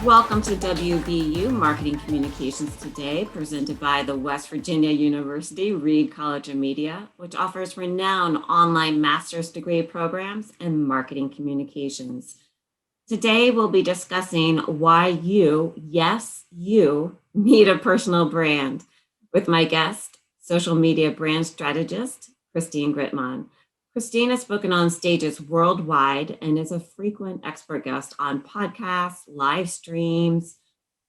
Welcome to WVU Marketing Communications Today, presented by the West Virginia University Reed College of Media, which offers renowned online master's degree programs in marketing communications. Today, we'll be discussing why you, yes, you, need a personal brand with my guest, social media brand strategist, Christine Gritmon. Christine has spoken on stages worldwide and is a frequent expert guest on podcasts, live streams,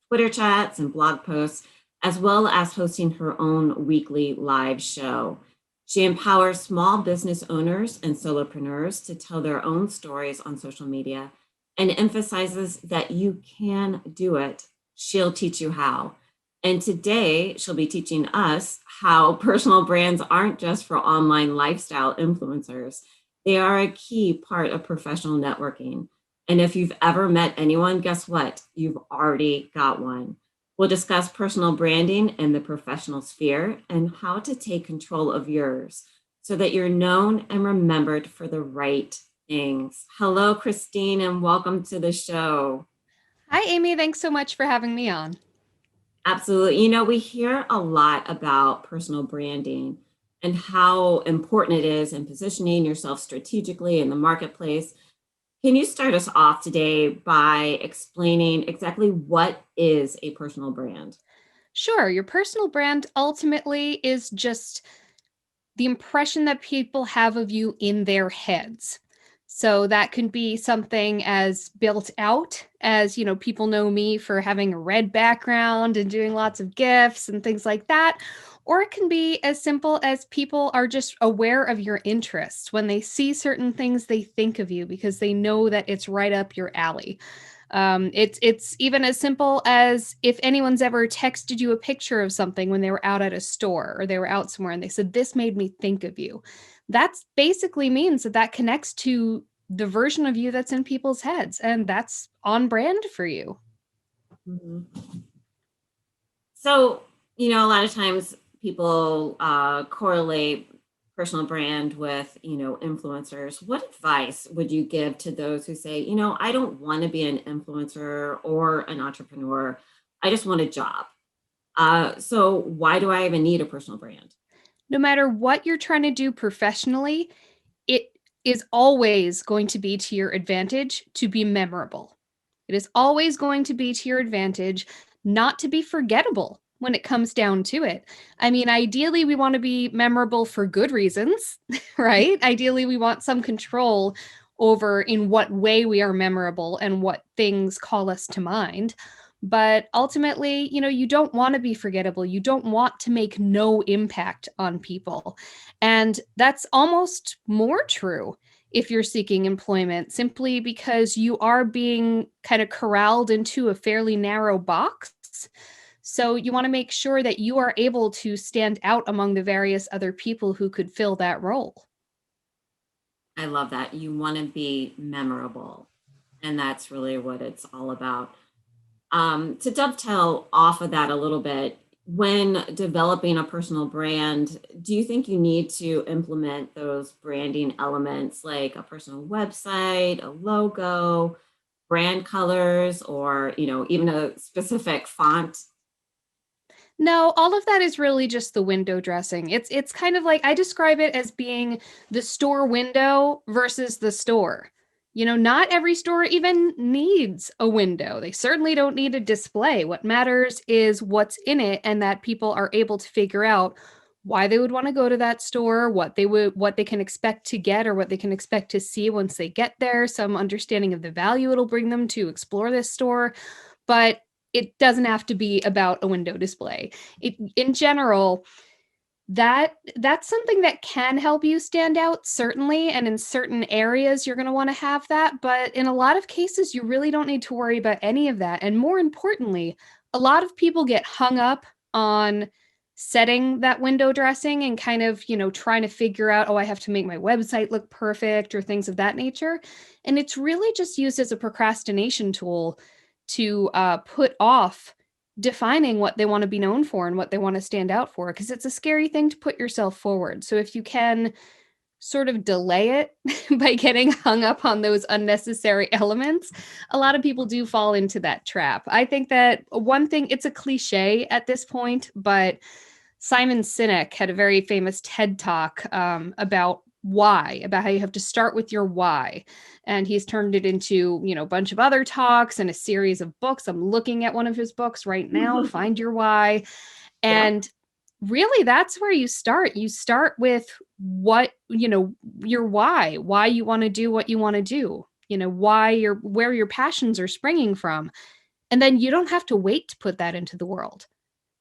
Twitter chats, and blog posts, as well as hosting her own weekly live show. She empowers small business owners and solopreneurs to tell their own stories on social media and emphasizes that you can do it. She'll teach you how. And today, she'll be teaching us how personal brands aren't just for online lifestyle influencers. They are a key part of professional networking. And if you've ever met anyone, guess what? You've already got one. We'll discuss personal branding in the professional sphere and how to take control of yours so that you're known and remembered for the right things. Hello, Christine, and welcome to the show. Hi, Amy. Thanks so much for having me on. Absolutely. You know, we hear a lot about personal branding and how important it is in positioning yourself strategically in the marketplace. Can you start us off today by explaining exactly what is a personal brand? Sure, your personal brand ultimately is just the impression that people have of you in their heads. So that can be something as built out as, people know me for having a red background and doing lots of GIFs and things like that. Or it can be as simple as people are just aware of your interests. When they see certain things, they think of you because they know that it's right up your alley. It's even as simple as if anyone's ever texted you a picture of something when they were out at a store or they were out somewhere and they said, "This made me think of you." That's basically means that that connects to the version of you that's in people's heads, and that's on brand for you. Mhm. So, a lot of times people correlate personal brand with, influencers. What advice would you give to those who say, I don't want to be an influencer or an entrepreneur. I just want a job. So why do I even need a personal brand? No matter what you're trying to do professionally, it is always going to be to your advantage to be memorable. It is always going to be to your advantage not to be forgettable when it comes down to it. I mean, ideally, we want to be memorable for good reasons, right? Ideally, we want some control over in what way we are memorable and what things call us to mind. But ultimately, you don't want to be forgettable. You don't want to make no impact on people. And that's almost more true if you're seeking employment, simply because you are being kind of corralled into a fairly narrow box. So you want to make sure that you are able to stand out among the various other people who could fill that role. I love that. You want to be memorable. And that's really what it's all about. To dovetail off of that a little bit, when developing a personal brand, do you think you need to implement those branding elements like a personal website, a logo, brand colors, or even a specific font? No, all of that is really just the window dressing. It's kind of like I describe it as being the store window versus the store. Not every store even needs a window. They certainly don't need a display. What matters is what's in it and that people are able to figure out why they would want to go to that store, what they can expect to get or what they can expect to see once they get there, some understanding of the value it'll bring them to explore this store. But it doesn't have to be about a window display. In general, that's something that can help you stand out, certainly, and in certain areas you're going to want to have that, but in a lot of cases you really don't need to worry about any of that. And more importantly, a lot of people get hung up on setting that window dressing and kind of, trying to figure out, oh, I have to make my website look perfect or things of that nature. And it's really just used as a procrastination tool to put off defining what they want to be known for and what they want to stand out for, because it's a scary thing to put yourself forward. So if you can sort of delay it by getting hung up on those unnecessary elements, a lot of people do fall into that trap. I think that one thing, it's a cliche at this point, but Simon Sinek had a very famous TED talk about why, about how you have to start with your why. And he's turned it into, a bunch of other talks and a series of books. I'm looking at one of his books right now, Find Your Why. Yep. And really, that's where you start. You start with what, your why you want to do what you want to do, where your passions are springing from. And then you don't have to wait to put that into the world.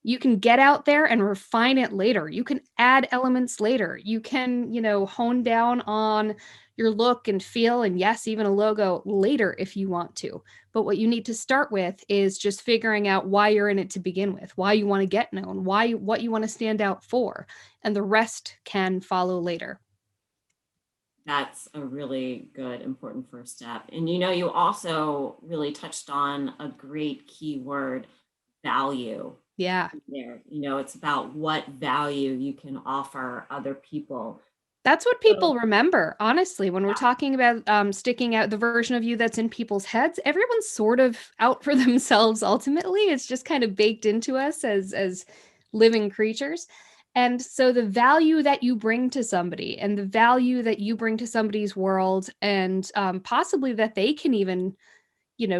You can get out there and refine it later. You can add elements later. You can, hone down on your look and feel, and yes, even a logo later if you want to. But what you need to start with is just figuring out why you're in it to begin with, why you want to get known, what you want to stand out for, and the rest can follow later. That's a really good, important first step. And you also really touched on a great key word, value. Yeah. There, it's about what value you can offer other people. That's what So, people remember, honestly, when we're yeah. talking about sticking out the version of you that's in people's heads. Everyone's sort of out for themselves ultimately. It's just kind of baked into us as living creatures. And so the value that you bring to somebody and the value that you bring to somebody's world, and possibly that they can even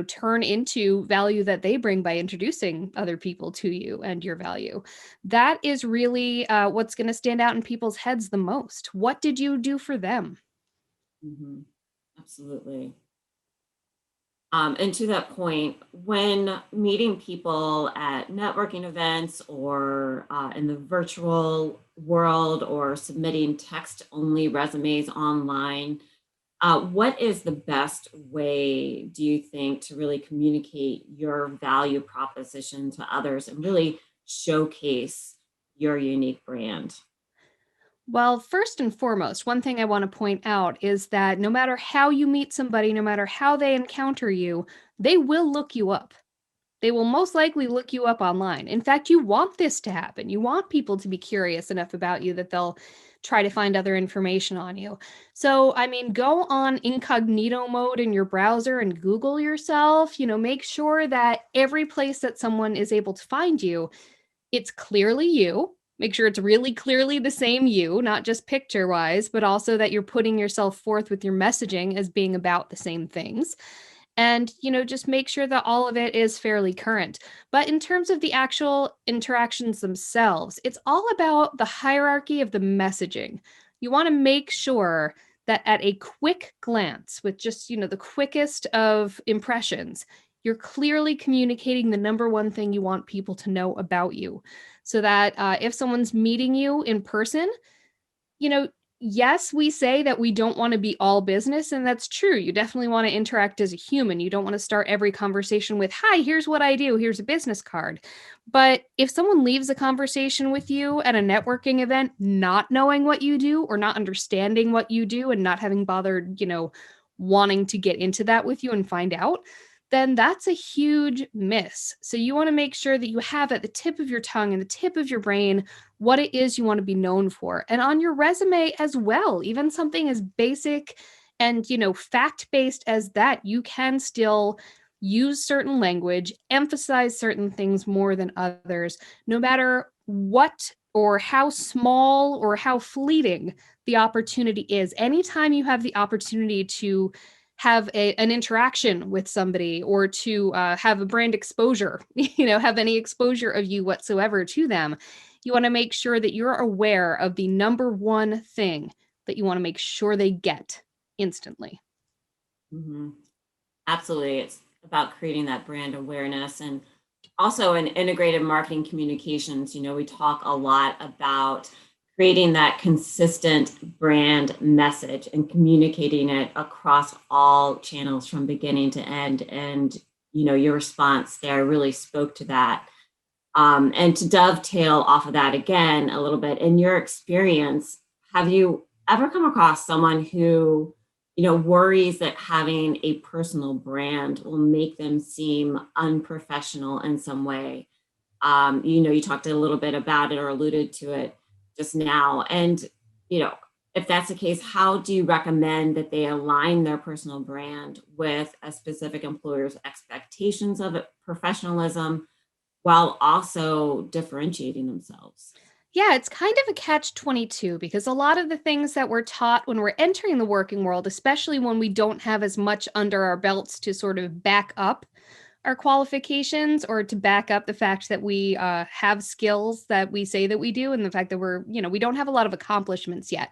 turn into value that they bring by introducing other people to you and your value. That is really what's going to stand out in people's heads the most. What did you do for them? Mhm. Absolutely. And to that point, when meeting people at networking events or in the virtual world or submitting text only resumes online, what is the best way, do you think, to really communicate your value proposition to others and really showcase your unique brand? Well, first and foremost, one thing I want to point out is that no matter how you meet somebody, no matter how they encounter you, they will look you up. They will most likely look you up online. In fact, you want this to happen. You want people to be curious enough about you that they'll try to find other information on you. So, I mean, go on incognito mode in your browser and Google yourself. Make sure that every place that someone is able to find you, it's clearly you. Make sure it's really clearly the same you, not just picture wise, but also that you're putting yourself forth with your messaging as being about the same things. And just make sure that all of it is fairly current. But in terms of the actual interactions themselves, it's all about the hierarchy of the messaging. You want to make sure that at a quick glance, with just the quickest of impressions, you're clearly communicating the number one thing you want people to know about you, so that if someone's meeting you in person, you know, yes, we say that we don't want to be all business, and that's true. You definitely want to interact as a human. You don't want to start every conversation with, "Hi, here's what I do. Here's a business card." But if someone leaves a conversation with you at a networking event, not knowing what you do or not understanding what you do and not having bothered, wanting to get into that with you and find out, then that's a huge miss. So you want to make sure that you have at the tip of your tongue and the tip of your brain what it is you want to be known for. And on your resume as well, even something as basic and, fact-based as that, you can still use certain language, emphasize certain things more than others, no matter what or how small or how fleeting the opportunity is. Anytime you have the opportunity to have an interaction with somebody or to have a brand exposure, have any exposure of you whatsoever to them, you want to make sure that you're aware of the number one thing that you want to make sure they get instantly. Mhm. Absolutely. It's about creating that brand awareness and also in integrated marketing communications. We talk a lot about creating that consistent brand message and communicating it across all channels from beginning to end. And, your response there really spoke to that. And to dovetail off of that again a little bit, in your experience, have you ever come across someone who, worries that having a personal brand will make them seem unprofessional in some way? You talked a little bit about it or alluded to it just now. And, you know, if that's the case, how do you recommend that they align their personal brand with a specific employer's expectations of it, professionalism, while also differentiating themselves? Yeah, it's kind of a catch-22 because a lot of the things that we're taught when we're entering the working world, especially when we don't have as much under our belts to sort of back up our qualifications or to back up the fact that we have skills that we say that we do, and the fact that we don't have a lot of accomplishments yet.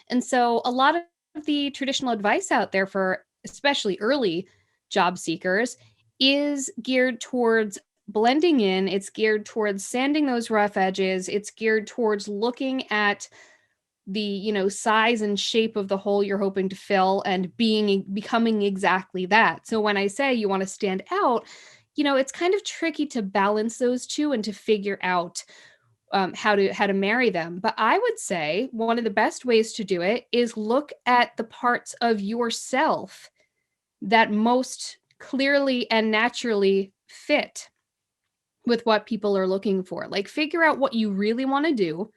And so a lot of the traditional advice out there for especially early job seekers is geared towards blending in. It's geared towards sanding those rough edges. It's geared towards looking at the, size and shape of the hole you're hoping to fill and becoming exactly that. So when I say you want to stand out, it's kind of tricky to balance those two and to figure out how to marry them. But I would say one of the best ways to do it is look at the parts of yourself that most clearly and naturally fit with what people are looking for. Like, figure out what you really want to do,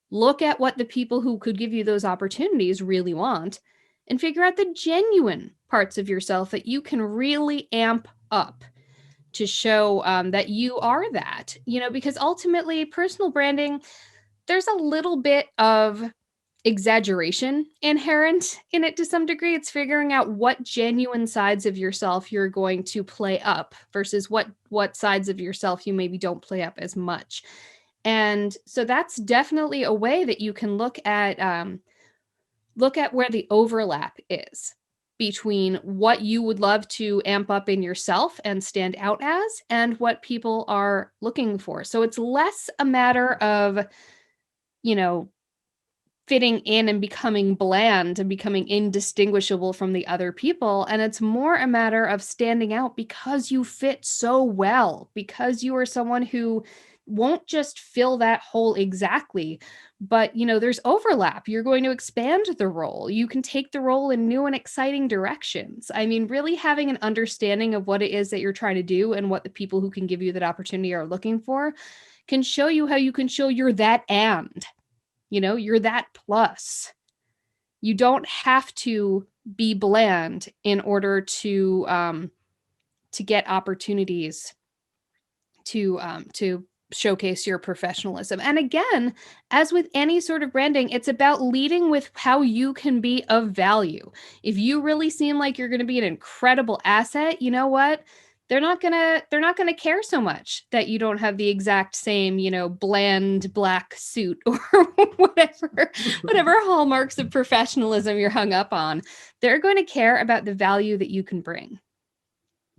look at what the people who could give you those opportunities really want, and figure out the genuine parts of yourself that you can really amp up to show that you are that, because ultimately personal branding, there's a little bit of exaggeration inherent in it to some degree. It's figuring out what genuine sides of yourself you're going to play up versus what sides of yourself you maybe don't play up as much. And so that's definitely a way that you can look at where the overlap is between what you would love to amp up in yourself and stand out as and what people are looking for. So it's less a matter of, you know, fitting in and becoming bland and becoming indistinguishable from the other people. And it's more a matter of standing out because you fit so well, because you are someone who won't just fill that hole exactly, but there's overlap. You're going to expand the role. You can take the role in new and exciting directions. I mean, really having an understanding of what it is that you're trying to do and what the people who can give you that opportunity are looking for can show you how you can show you're that you're that plus. You don't have to be bland in order to get opportunities to showcase your professionalism. And again, as with any sort of branding, it's about leading with how you can be of value. If you really seem like you're going to be an incredible asset, you know what? They're not gonna care so much that you don't have the exact same, bland black suit or whatever hallmarks of professionalism you're hung up on. They're going to care about the value that you can bring.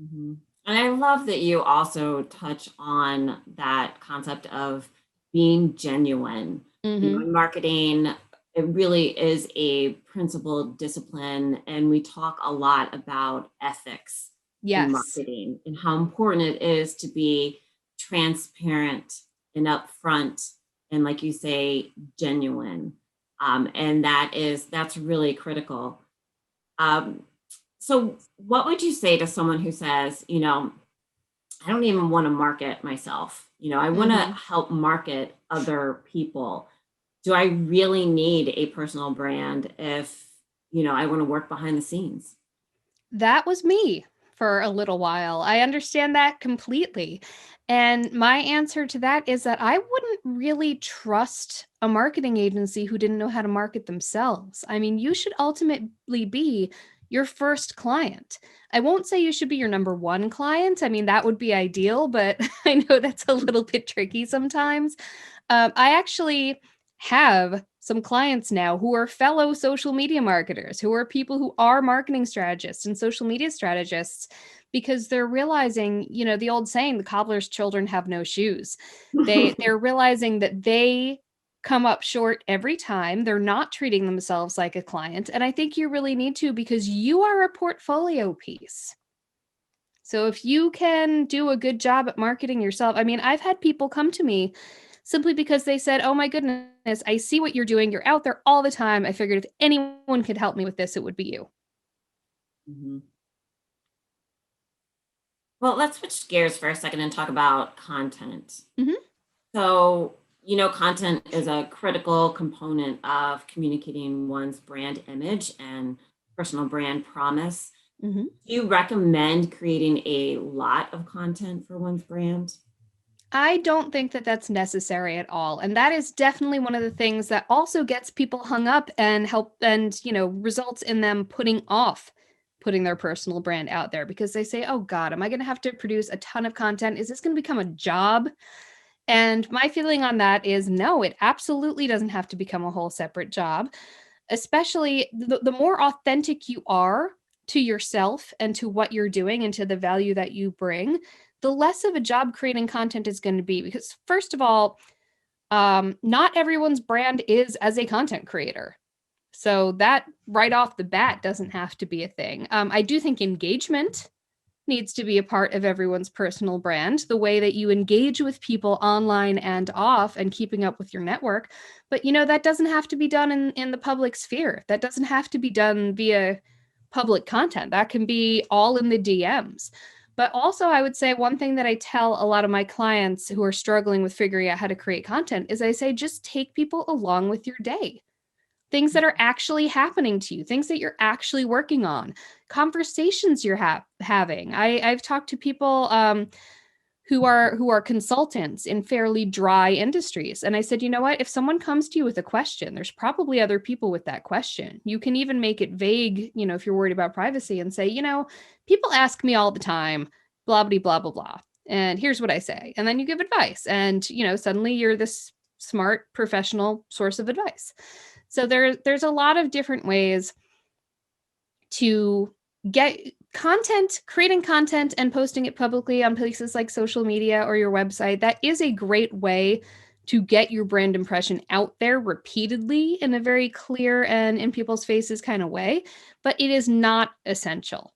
Mhm. And I love that you also touch on that concept of being genuine. Hmm. In marketing, it really is a principled discipline, and we talk a lot about ethics in Yes. marketing and how important it is to be transparent and upfront and, like you say, genuine. And that's really critical. Um, so, what would you say to someone who says, I don't even want to market myself? I want to Hmm. help market other people. Do I really need a personal brand if, I want to work behind the scenes? That was me for a little while. I understand that completely. And my answer to that is that I wouldn't really trust a marketing agency who didn't know how to market themselves. I mean, you should ultimately be your first client. I won't say you should be your number one client. I mean, that would be ideal, but I know that's a little bit tricky sometimes. I actually have some clients now who are fellow social media marketers, who are people who are marketing strategists and social media strategists, because they're realizing, the old saying, the cobbler's children have no shoes. They're realizing that they come up short every time. They're not treating themselves like a client. And I think you really need to, because you are a portfolio piece. So if you can do a good job at marketing yourself, I mean, I've had people come to me simply because they said, "Oh my goodness, I see what you're doing. You're out there all the time. I figured if anyone could help me with this, it would be you." Mhm. Well, let's switch gears for a second and talk about content. Hmm. So, Content is a critical component of communicating one's brand image and personal brand promise. Mhm. Do you recommend creating a lot of content for one's brand? I don't think that that's necessary at all. And that is definitely one of the things that also gets people hung up and results in them putting off putting their personal brand out there because they say, oh God, am I going to have to produce a ton of content? Is this going to become a job? And my feeling on that is no, it absolutely doesn't have to become a whole separate job, especially the more authentic you are to yourself and to what you're doing and to the value that you bring, the less of a job creating content is going to be. Because, first of all, not everyone's brand is as a content creator. So that right off the bat doesn't have to be a thing. I do think engagement needs to be a part of everyone's personal brand, the way that you engage with people online and off and keeping up with your network. But that doesn't have to be done in the public sphere. That doesn't have to be done via public content. That can be all in the DMs. But also, I would say one thing that I tell a lot of my clients who are struggling with figuring out how to create content is I say just take people along with your day, things that are actually happening to you, things that you're actually working on, conversations you're having. I've talked to people who are consultants in fairly dry industries, and I said, you know what? If someone comes to you with a question, there's probably other people with that question. You can even make it vague, if you're worried about privacy, and say, people ask me all the time, blah blah blah blah blah, and here's what I say, and then you give advice, and suddenly you're this smart professional source of advice. So there's a lot of different ways to get content, creating content and posting it publicly on places like social media or your website. That is a great way to get your brand impression out there repeatedly in a very clear and in people's faces kind of way, but it is not essential.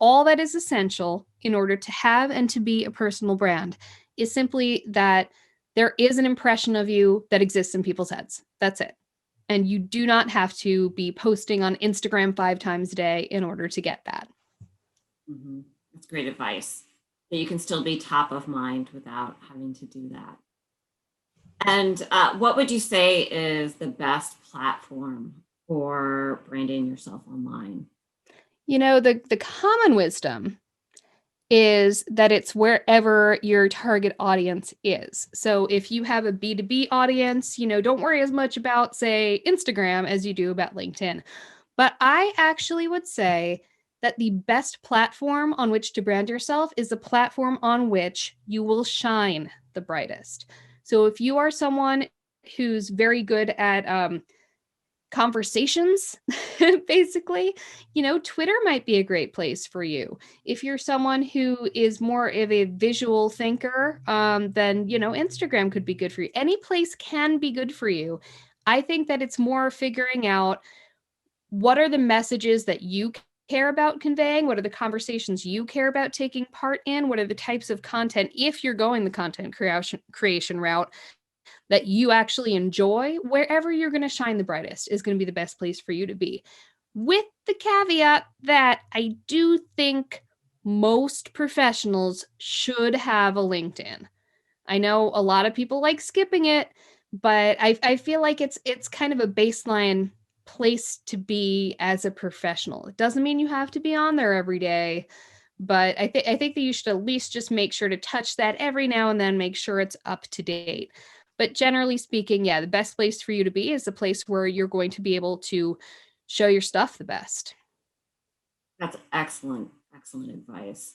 All that is essential in order to have and to be a personal brand is simply that there is an impression of you that exists in people's heads. That's it. And you do not have to be posting on Instagram 5 times a day in order to get that. Mm-hmm. That's great advice. That you can still be top of mind without having to do that. And what would you say is the best platform for branding yourself online? The common wisdom is that it's wherever your target audience is. So if you have a B2B audience, don't worry as much about, say, Instagram as you do about LinkedIn. But I actually would say that the best platform on which to brand yourself is the platform on which you will shine the brightest. So if you are someone who's very good at conversations, basically, Twitter might be a great place for you. If you're someone who is more of a visual thinker, then, Instagram could be good for you. Any place can be good for you. I think that it's more figuring out what are the messages that you care about conveying? What are the conversations you care about taking part in? What are the types of content, if you're going the content creation route, that you actually enjoy? Wherever you're going to shine the brightest is going to be the best place for you to be. With the caveat that I do think most professionals should have a LinkedIn. I know a lot of people like skipping it, but I feel like it's kind of a baseline place to be as a professional. It doesn't mean you have to be on there every day, but I think that you should at least just make sure to touch that every now and then, make sure it's up to date. But generally speaking, yeah, the best place for you to be is the place where you're going to be able to show your stuff the best. That's excellent, excellent advice.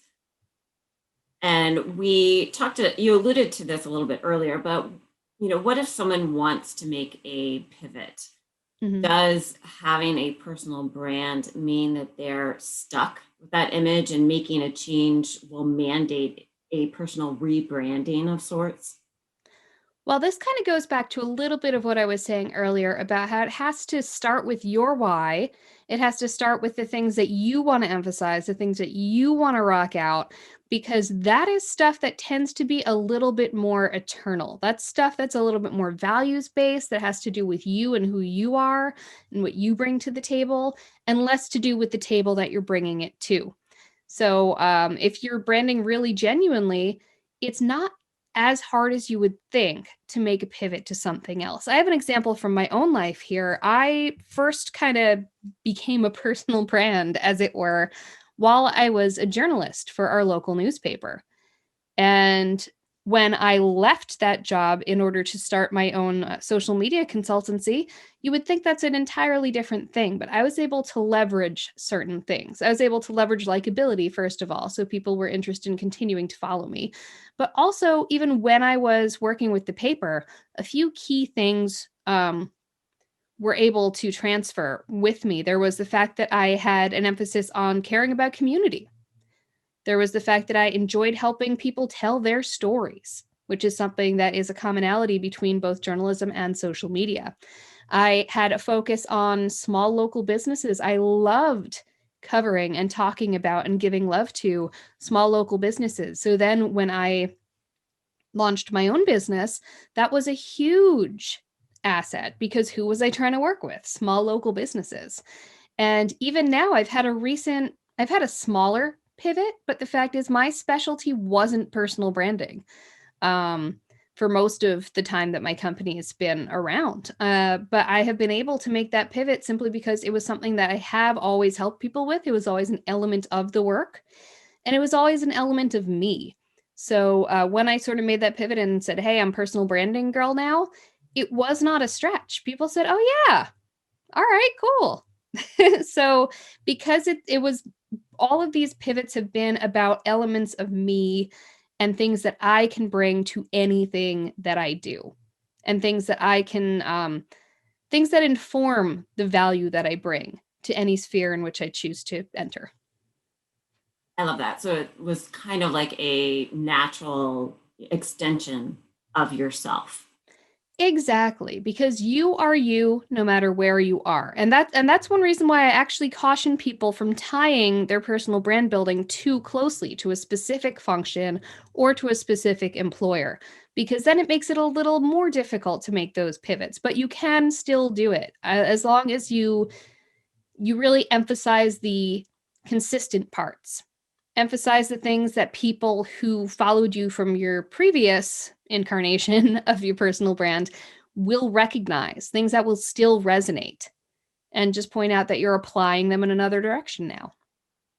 And you alluded to this a little bit earlier, but what if someone wants to make a pivot? Mhm. Does having a personal brand mean that they're stuck with that image and making a change will mandate a personal rebranding of sorts? Well, this kind of goes back to a little bit of what I was saying earlier about how it has to start with your why. It has to start with the things that you want to emphasize, the things that you want to rock out, because that is stuff that tends to be a little bit more eternal. That's stuff that's a little bit more values based, that has to do with you and who you are and what you bring to the table, and less to do with the table that you're bringing it to. So if you're branding really genuinely, it's not as hard as you would think to make a pivot to something else. I have an example from my own life here. I first kind of became a personal brand, as it were, while I was a journalist for our local newspaper. And when I left that job in order to start my own social media consultancy, you would think that's an entirely different thing, but I was able to leverage certain things. I was able to leverage likability, first of all, so people were interested in continuing to follow me. But also, even when I was working with the paper, a few key things were able to transfer with me. There was the fact that I had an emphasis on caring about community. There was the fact that I enjoyed helping people tell their stories, which is something that is a commonality between both journalism and social media. I had a focus on small local businesses. I loved covering and talking about and giving love to small local businesses. So then when I launched my own business, that was a huge asset because who was I trying to work with? Small local businesses. And even now I've had a smaller pivot, but the fact is my specialty wasn't personal branding for most of the time that my company has been around. But I have been able to make that pivot simply because it was something that I have always helped people with. It was always an element of the work, and it was always an element of me. So when I sort of made that pivot and said, hey, I'm personal branding girl now, it was not a stretch. People said, oh yeah, all right, cool. So because it was, all of these pivots have been about elements of me and things that I can bring to anything that I do, and things that I can things that inform the value that I bring to any sphere in which I choose to enter. I love that. So it was kind of like a natural extension of yourself. Exactly, because you are you no matter where you are. And that's one reason why I actually caution people from tying their personal brand building too closely to a specific function or to a specific employer, because then it makes it a little more difficult to make those pivots, but you can still do it as long as you really emphasize the consistent parts. Emphasize the things that people who followed you from your previous incarnation of your personal brand will recognize, things that will still resonate, and just point out that you're applying them in another direction now.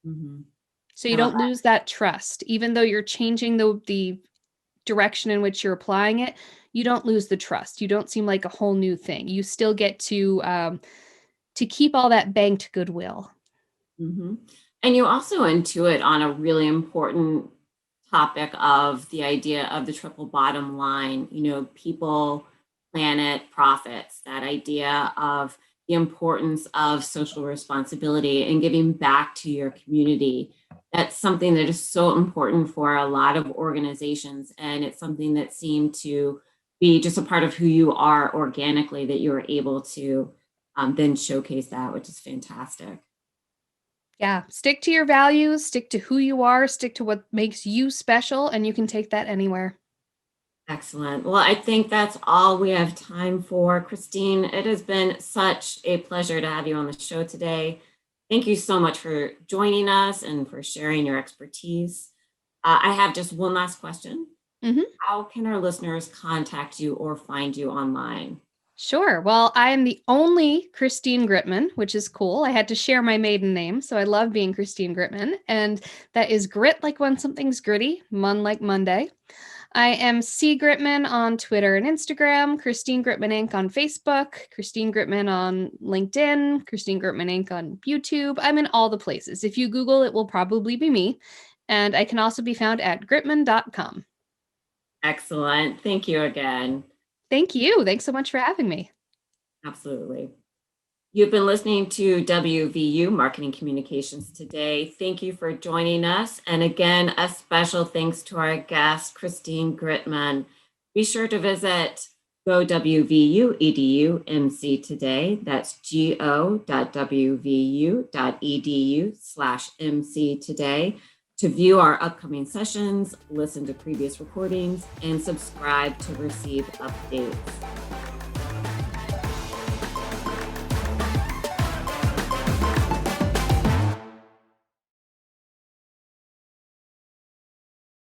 Mm-hmm. So I you love don't that. lose that trust. Even though you're changing the direction in which you're applying it, you don't lose the trust. You don't seem like a whole new thing. You still get to keep all that banked goodwill. Mm-hmm. And you also intuit on a really important topic of the idea of the triple bottom line, people, planet, profits, that idea of the importance of social responsibility and giving back to your community. That's something that is so important for a lot of organizations. And it's something that seemed to be just a part of who you are organically, that you were able to then showcase that, which is fantastic. Yeah, stick to your values, stick to who you are, stick to what makes you special, and you can take that anywhere. Excellent. Well, I think that's all we have time for. Christine, it has been such a pleasure to have you on the show today. Thank you so much for joining us and for sharing your expertise. I have just one last question. Hmm. How can our listeners contact you or find you online? Sure. Well, I am the only Christine Gritmon, which is cool. I had to share my maiden name, so I love being Christine Gritmon. And that is grit like when something's gritty, mun like Monday. I am C. Gritman on Twitter and Instagram, Christine Gritman Inc. on Facebook, Christine Gritman on LinkedIn, Christine Gritman Inc. on YouTube. I'm in all the places. If you Google, it will probably be me. And I can also be found at gritman.com. Excellent. Thank you again. Thank you. Thanks so much for having me. Absolutely. You've been listening to WVU Marketing Communications today. Thank you for joining us. And again, a special thanks to our guest, Christine Gritmon. Be sure to visit go.wvu.edu MC today. That's go.wvu.edu/MC today to view our upcoming sessions, listen to previous recordings, and subscribe to receive updates.